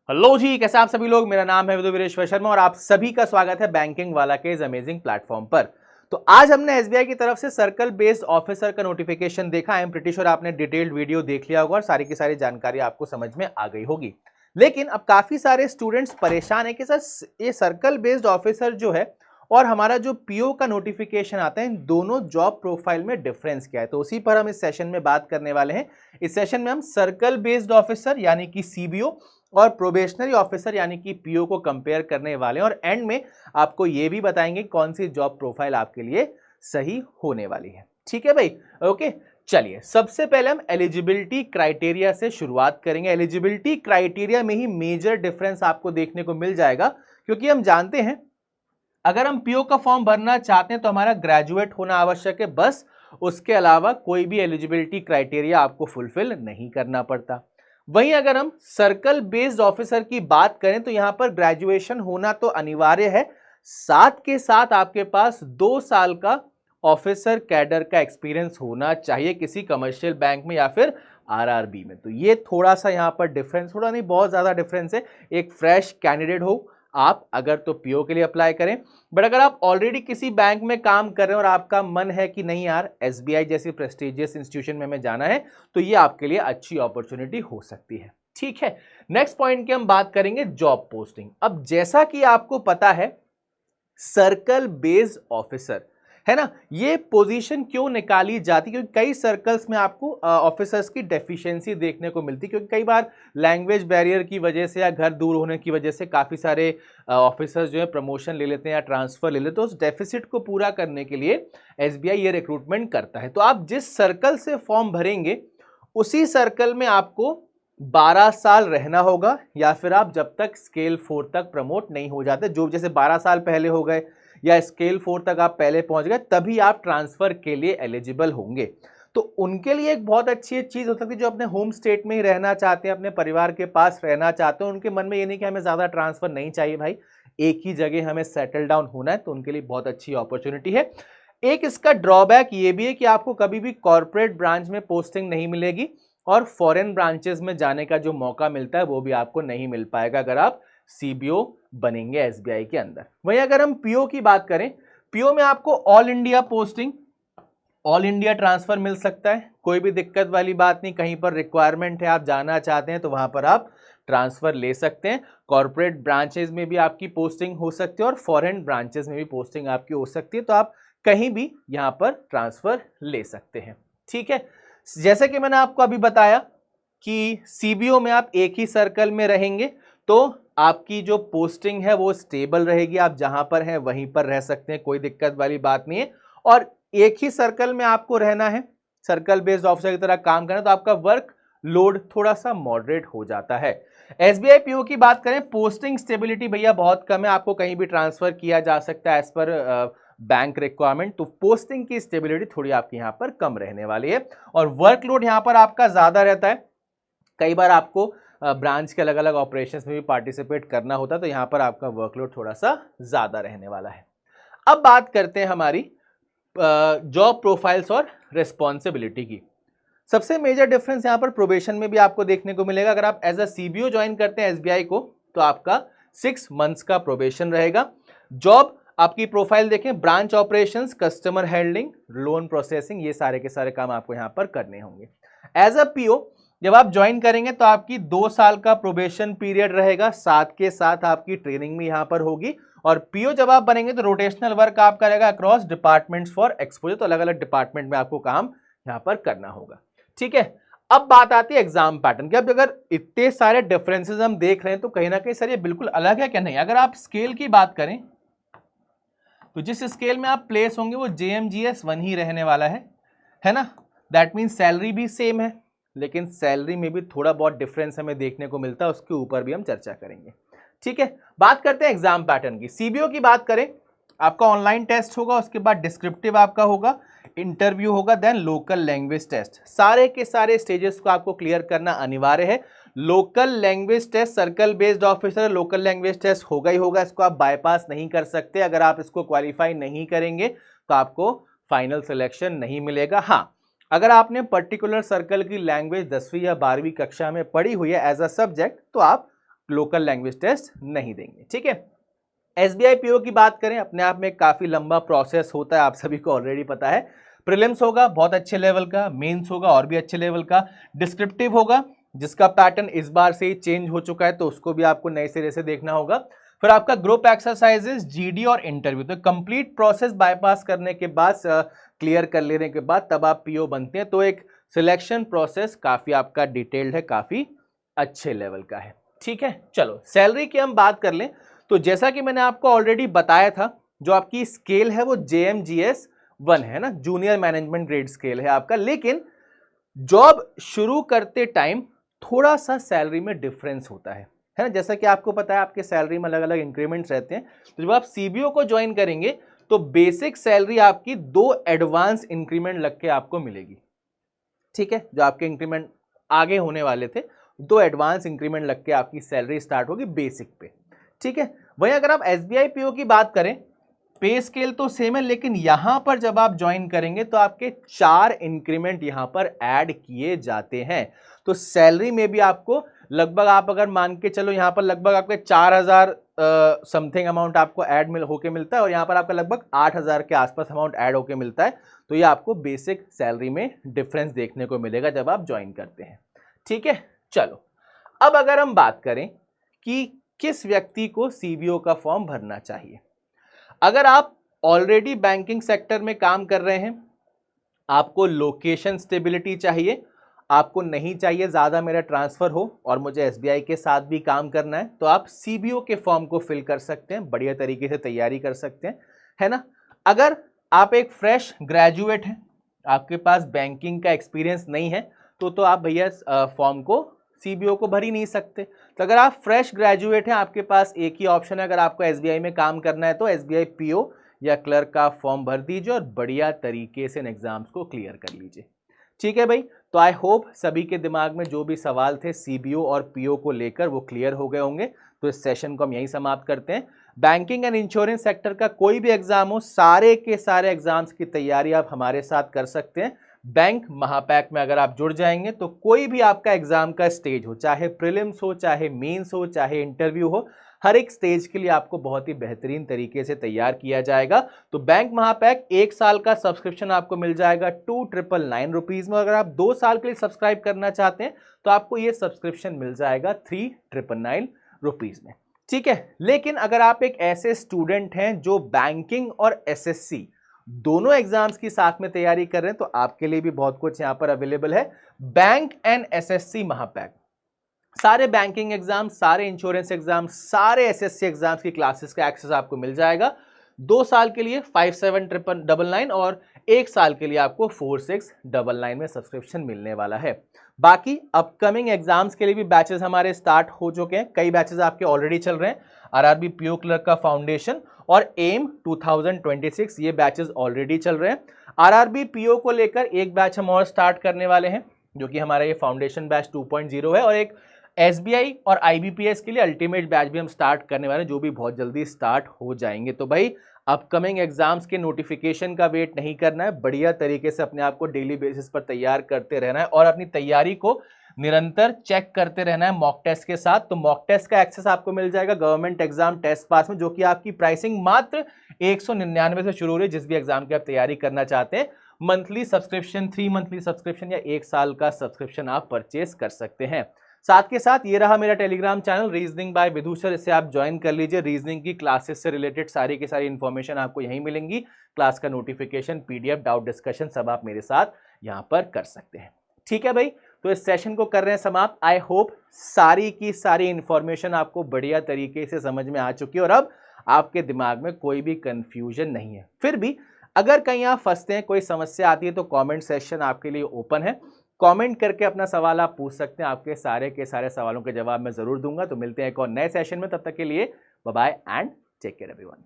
Hello जी, कैसे आप सभी लोग। मेरा नाम है विदुवीरेश्वर शर्मा और आप सभी का स्वागत है बैंकिंग वाला के इस अमेजिंग प्लेटफॉर्म पर। तो आज हमने एसबीआई की तरफ से सर्कल बेस्ड ऑफिसर का नोटिफिकेशन देखा। आई एम प्रीटी श्योर आपने डिटेल्ड वीडियो देख लिया होगा और सारी की सारी जानकारी आपको समझ में आ गई होगी। लेकिन अब काफी सारे स्टूडेंट्स परेशान है कि सर ये सर्कल बेस्ड ऑफिसर जो है और हमारा जो पीओ का नोटिफिकेशन आता है, इन दोनों जॉब प्रोफाइल में डिफरेंस क्या है। तो उसी पर हम इस सेशन में बात करने वाले हैं। इस सेशन में हम सर्कल बेस्ड ऑफिसर यानी कि सीबीओ और प्रोबेशनरी ऑफिसर यानी कि पीओ को कंपेयर करने वाले हैं और एंड में आपको यह भी बताएंगे कौन सी जॉब प्रोफाइल आपके लिए सही होने वाली है। ठीक है भाई, ओके। चलिए, सबसे पहले हम एलिजिबिलिटी क्राइटेरिया से शुरुआत करेंगे। एलिजिबिलिटी क्राइटेरिया में ही मेजर डिफरेंस आपको देखने को मिल जाएगा, क्योंकि हम जानते हैं अगर हम पीओ का फॉर्म भरना चाहते हैं तो हमारा ग्रेजुएट होना आवश्यक है, बस उसके अलावा कोई भी एलिजिबिलिटी क्राइटेरिया आपको फुलफिल नहीं करना पड़ता। वहीं अगर हम सर्कल बेस्ड ऑफिसर की बात करें तो यहां पर ग्रेजुएशन होना तो अनिवार्य है, साथ के साथ आपके पास 2 साल का ऑफिसर कैडर का एक्सपीरियंस होना चाहिए किसी कमर्शियल बैंक में या फिर आरआरबी में। तो ये थोड़ा सा यहां पर डिफरेंस, थोड़ा नहीं बहुत ज्यादा डिफरेंस है। एक फ्रेश कैंडिडेट हो आप अगर तो पीओ के लिए अप्लाई करें, बट अगर आप ऑलरेडी किसी बैंक में काम कर रहे हैं और आपका मन है कि नहीं यार एसबीआई जैसी प्रेस्टिजियस इंस्टीट्यूशन में हमें जाना है, तो ये आपके लिए अच्छी अपॉर्चुनिटी हो सकती है। ठीक है, नेक्स्ट पॉइंट की हम बात करेंगे जॉब पोस्टिंग। अब जैसा कि आपको पता है सर्कल बेस्ड ऑफिसर है ना, ये पोजीशन क्यों निकाली जाती, क्योंकि कई सर्कल्स में आपको ऑफिसर्स की डेफिशिएंसी देखने को मिलती है, क्योंकि कई बार लैंग्वेज बैरियर की वजह से या घर दूर होने की वजह से काफ़ी सारे ऑफिसर्स जो है प्रमोशन ले लेते हैं या ट्रांसफर ले लेते हैं। तो उस डेफिसिट को पूरा करने के लिए एसबीआई ये रिक्रूटमेंट करता है। तो आप जिस सर्कल से फॉर्म भरेंगे उसी सर्कल में आपको 12 साल रहना होगा, या फिर आप जब तक स्केल 4 तक प्रमोट नहीं हो जाते, जो जैसे 12 साल पहले हो गए या स्केल 4 तक आप पहले पहुंच गए, तभी आप ट्रांसफर के लिए एलिजिबल होंगे। तो उनके लिए एक बहुत अच्छी चीज हो सकती है जो अपने होम स्टेट में ही रहना चाहते हैं, अपने परिवार के पास रहना चाहते हैं। उनके मन में ये नहीं कि हमें ज्यादा ट्रांसफर नहीं चाहिए भाई, एक ही जगह हमें सेटल डाउन होना है, तो उनके लिए बहुत अच्छी अपॉर्चुनिटी है। एक इसका ड्रॉबैक ये भी है कि आपको कभी भी कॉर्पोरेट ब्रांच में पोस्टिंग नहीं मिलेगी और फॉरेन ब्रांचेस में जाने का जो मौका मिलता है वो भी आपको नहीं मिल पाएगा अगर आप सीबीओ बनेंगे एसबीआई के अंदर। वहीं अगर हम पीओ की बात करें, पीओ में आपको all India posting, all India transfer मिल सकता है, कोई भी दिक्कत वाली बात नहीं। कहीं पर रिक्वायरमेंट है, आप जाना चाहते हैं तो वहां पर आप ट्रांसफर ले सकते हैं। कॉर्पोरेट ब्रांचेस में भी आपकी पोस्टिंग हो सकती है और फॉरेन ब्रांचेस में भी पोस्टिंग आपकी हो सकती है, तो आप कहीं भी यहां पर ट्रांसफर ले सकते हैं। ठीक है, जैसे कि मैंने आपको अभी बताया कि सीबीओ में आप एक ही सर्कल में रहेंगे तो आपकी जो पोस्टिंग है वो स्टेबल रहेगी, आप जहां पर हैं वहीं पर रह सकते हैं, कोई दिक्कत वाली बात नहीं है। और एक ही सर्कल में आपको रहना है, सर्कल बेस्ड ऑफिसर की तरह काम करना, तो आपका वर्क लोड थोड़ा सा मॉडरेट हो जाता है। एसबीआई पीओ की बात करें, पोस्टिंग स्टेबिलिटी भैया बहुत कम है, आपको कहीं भी ट्रांसफर किया जा सकता है एज पर बैंक रिक्वायरमेंट, तो पोस्टिंग की स्टेबिलिटी थोड़ी आपकी यहां पर कम रहने वाली है। और वर्कलोड यहां पर आपका ज्यादा रहता है, कई बार आपको ब्रांच के अलग अलग ऑपरेशंस में भी पार्टिसिपेट करना होता है, तो यहां पर आपका वर्कलोड थोड़ा सा ज्यादा रहने वाला है। अब बात करते हैं हमारी जॉब प्रोफाइल्स और रिस्पॉन्सिबिलिटी की। सबसे मेजर डिफरेंस यहां पर प्रोबेशन में भी आपको देखने को मिलेगा। अगर आप एज अ सीबीओ ज्वाइन करते हैं एसबीआई को तो आपका 6 मंथ्स का प्रोबेशन रहेगा। जॉब आपकी प्रोफाइल देखें, branch operations, customer handling, loan processing, ये सारे के सारे काम आपको यहां पर करने होंगे। एज अ पीओ जब आप ज्वाइन करेंगे तो आपकी 2 साल का प्रोबेशन पीरियड रहेगा, साथ के साथ आपकी ट्रेनिंग भी यहां पर होगी। और पीओ जब आप बनेंगे तो रोटेशनल वर्क आपका रहेगा अक्रॉस डिपार्टमेंट्स फॉर एक्सपोजर, तो अलग अलग डिपार्टमेंट में आपको काम यहां पर करना होगा। ठीक है, अब बात आती है एग्जाम पैटर्न की। अब अगर इतने सारे डिफरेंसेस हम देख रहे हैं तो कहीं ना कहीं सर ये बिल्कुल अलग है क्या? नहीं, अगर आप स्केल की बात करें तो जिस स्केल में आप प्लेस होंगे वो JMGS 1 ही रहने वाला है ना। दैट मीन्स सैलरी भी सेम है, लेकिन सैलरी में भी थोड़ा बहुत डिफरेंस हमें देखने को मिलता है, उसके ऊपर भी हम चर्चा करेंगे। ठीक है, बात करते हैं एग्जाम पैटर्न की। सीबीओ की बात करें, आपका ऑनलाइन टेस्ट होगा, उसके बाद डिस्क्रिप्टिव आपका होगा, इंटरव्यू होगा, देन लोकल लैंग्वेज टेस्ट। सारे के सारे स्टेजेस को आपको क्लियर करना अनिवार्य है। Local language test, circle based officer, local language test होगा ही होगा, इसको आप बाईपास नहीं कर सकते। अगर आप इसको क्वालिफाई नहीं करेंगे तो आपको फाइनल सिलेक्शन नहीं मिलेगा। हाँ, अगर आपने पर्टिकुलर सर्कल की लैंग्वेज 10वीं या 12वीं कक्षा में पढ़ी हुई है एज अ सब्जेक्ट तो आप लोकल लैंग्वेज टेस्ट नहीं देंगे। ठीक है, एसबीआई पीओ की बात करें, अपने आप में काफी लंबा प्रोसेस होता है, आप सभी को ऑलरेडी पता है। प्रीलिम्स होगा बहुत अच्छे लेवल का, मेंस होगा और भी अच्छे लेवल का, डिस्क्रिप्टिव होगा जिसका पैटर्न इस बार से ही चेंज हो चुका है तो उसको भी आपको नए सिरे से देखना होगा। फिर आपका ग्रुप एक्सरसाइजेस, जीडी और इंटरव्यू, तो कंप्लीट प्रोसेस बाईपास करने के बाद, क्लियर कर लेने के बाद तब आप पीओ बनते हैं। तो एक सिलेक्शन प्रोसेस काफी आपका डिटेल्ड है, काफी अच्छे लेवल का है। ठीक है, चलो सैलरी की हम बात कर लें तो जैसा कि मैंने आपको ऑलरेडी बताया था, जो आपकी स्केल है वो JMGS 1 है ना, जूनियर मैनेजमेंट ग्रेड स्केल है आपका। लेकिन जॉब शुरू करते टाइम थोड़ा सा सैलरी में डिफरेंस होता है ना, जैसा कि आपको पता है आपके सैलरी में अलग अलग इंक्रीमेंट्स रहते हैं। तो जब आप सीबीओ को ज्वाइन करेंगे तो बेसिक सैलरी आपकी 2 एडवांस इंक्रीमेंट लग के आपको मिलेगी। ठीक है, जो आपके इंक्रीमेंट आगे होने वाले थे, 2 एडवांस इंक्रीमेंट लग के आपकी सैलरी स्टार्ट होगी बेसिक पे। ठीक है, वहीं अगर आप एसबीआई पीओ की बात करें, पे स्केल तो सेम है, लेकिन यहां पर जब आप ज्वाइन करेंगे तो आपके 4 इंक्रीमेंट यहां पर ऐड किए जाते हैं। तो सैलरी में भी आपको लगभग, आप अगर मान के चलो यहां पर लगभग आपके 4000 समथिंग अमाउंट आपको ऐड होके मिलता है, और यहां पर आपका लगभग 8000 के आसपास अमाउंट ऐड होके मिलता है। तो ये आपको बेसिक सैलरी में डिफरेंस देखने को मिलेगा जब आप ज्वाइन करते हैं। ठीक है, चलो अब अगर हम बात करें कि किस व्यक्ति को सीबीओ का फॉर्म भरना चाहिए। अगर आप ऑलरेडी बैंकिंग सेक्टर में काम कर रहे हैं, आपको लोकेशन स्टेबिलिटी चाहिए, आपको नहीं चाहिए ज्यादा मेरा ट्रांसफर हो और मुझे एसबीआई के साथ भी काम करना है, तो आप सीबीओ के फॉर्म को फिल कर सकते हैं, बढ़िया तरीके से तैयारी कर सकते हैं, है ना। अगर आप एक फ्रेश ग्रेजुएट हैं, आपके पास बैंकिंग का एक्सपीरियंस नहीं है, तो आप भैया फॉर्म को सीबीओ को भर ही नहीं सकते। तो अगर आप फ्रेश ग्रेजुएट हैं, आपके पास एक ही ऑप्शन है, अगर आपको एसबीआई में काम करना है तो एसबीआई पीओ या क्लर्क का फॉर्म भर दीजिए और बढ़िया तरीके से इन एग्जाम्स को क्लियर कर लीजिए। ठीक है भाई, तो आई होप सभी के दिमाग में जो भी सवाल थे सीबीओ और पीओ को लेकर वो क्लियर हो गए होंगे। तो इस सेशन को हम यहीं समाप्त करते हैं। बैंकिंग एंड इंश्योरेंस सेक्टर का कोई भी एग्जाम हो, सारे के सारे एग्जाम्स की तैयारी आप हमारे साथ कर सकते हैं। बैंक महापैक में अगर आप जुड़ जाएंगे तो कोई भी आपका एग्जाम का स्टेज हो, चाहे प्रीलिम्स हो, चाहे मेंस हो, चाहे इंटरव्यू हो, हर एक स्टेज के लिए आपको बहुत ही बेहतरीन तरीके से तैयार किया जाएगा। तो बैंक महापैक 1 साल का सब्सक्रिप्शन आपको मिल जाएगा 2999 रुपीज में। अगर आप 2 साल के लिए सब्सक्राइब करना चाहते हैं तो आपको यह सब्सक्रिप्शन मिल जाएगा 3999 रुपीज में। ठीक है, लेकिन अगर आप एक ऐसे स्टूडेंट हैं जो बैंकिंग और एसएससी दोनों एग्जाम्स की साथ में तैयारी कर रहे हैं, तो आपके लिए भी बहुत कुछ यहां पर अवेलेबल है। बैंक एंड एसएससी महापैक, सारे बैंकिंग एग्जाम, सारे इंश्योरेंस एग्जाम, सारे एसएससी एग्जाम्स की क्लासेस का एक्सेस आपको मिल जाएगा। 2 साल के लिए 5799 और 1 साल के लिए आपको 4699 में सब्सक्रिप्शन मिलने वाला है। बाकी अपकमिंग एग्जाम्स के लिए भी बैचेस हमारे स्टार्ट हो चुके हैं, कई बैचेस आपके ऑलरेडी चल रहे हैं। आरआरबी पीओ क्लर्क का फाउंडेशन और एम 2026 ये बैचेस ऑलरेडी चल रहे हैं। आरआरबी पीओ को लेकर एक बैच हम और स्टार्ट करने वाले हैं, जो कि हमारा ये फाउंडेशन बैच 2.0 है, और एक एसबीआई और आईबीपीएस के लिए अल्टीमेट बैच भी हम स्टार्ट करने वाले हैं, जो भी बहुत जल्दी स्टार्ट हो जाएंगे। तो भाई अपकमिंग एग्जाम्स के नोटिफिकेशन का वेट नहीं करना है, बढ़िया तरीके से अपने आप को डेली बेसिस पर तैयार करते रहना है और अपनी तैयारी को निरंतर चेक करते रहना है मॉक टेस्ट के साथ। तो मॉक टेस्ट का एक्सेस आपको मिल जाएगा गवर्नमेंट एग्जाम टेस्ट पास में, जो कि आपकी प्राइसिंग मात्र 199 से शुरू हो रही है। जिस भी एग्जाम की आप तैयारी करना चाहते हैं, मंथली सब्सक्रिप्शन, 3 मंथली सब्सक्रिप्शन या 1 साल का सब्सक्रिप्शन आप परचेज कर सकते हैं। साथ के साथ ये रहा मेरा Telegram channel reasoning by Vidhu sir, इसे आप ज्वाइन कर लीजिए। रीजनिंग की क्लासेस से रिलेटेड सारी की सारी इंफॉर्मेशन आपको यहीं मिलेंगी। क्लास का नोटिफिकेशन, पीडीएफ, डाउट डिस्कशन सब आप मेरे साथ यहां पर कर सकते हैं। ठीक है भाई, तो इस सेशन को कर रहे हैं समाप्त। आई होप सारी की सारी इंफॉर्मेशन आपको बढ़िया तरीके से समझ में आ चुकी है और अब आपके दिमाग में कोई भी कंफ्यूजन नहीं है। फिर भी अगर कहीं आप फंसते हैं, कोई समस्या आती है, तो कमेंट सेक्शन आपके लिए ओपन है। कमेंट करके अपना सवाल आप पूछ सकते हैं, आपके सारे के सारे सवालों के जवाब मैं जरूर दूंगा। तो मिलते हैं एक और नए सेशन में, तब तक के लिए bye bye and take care everyone.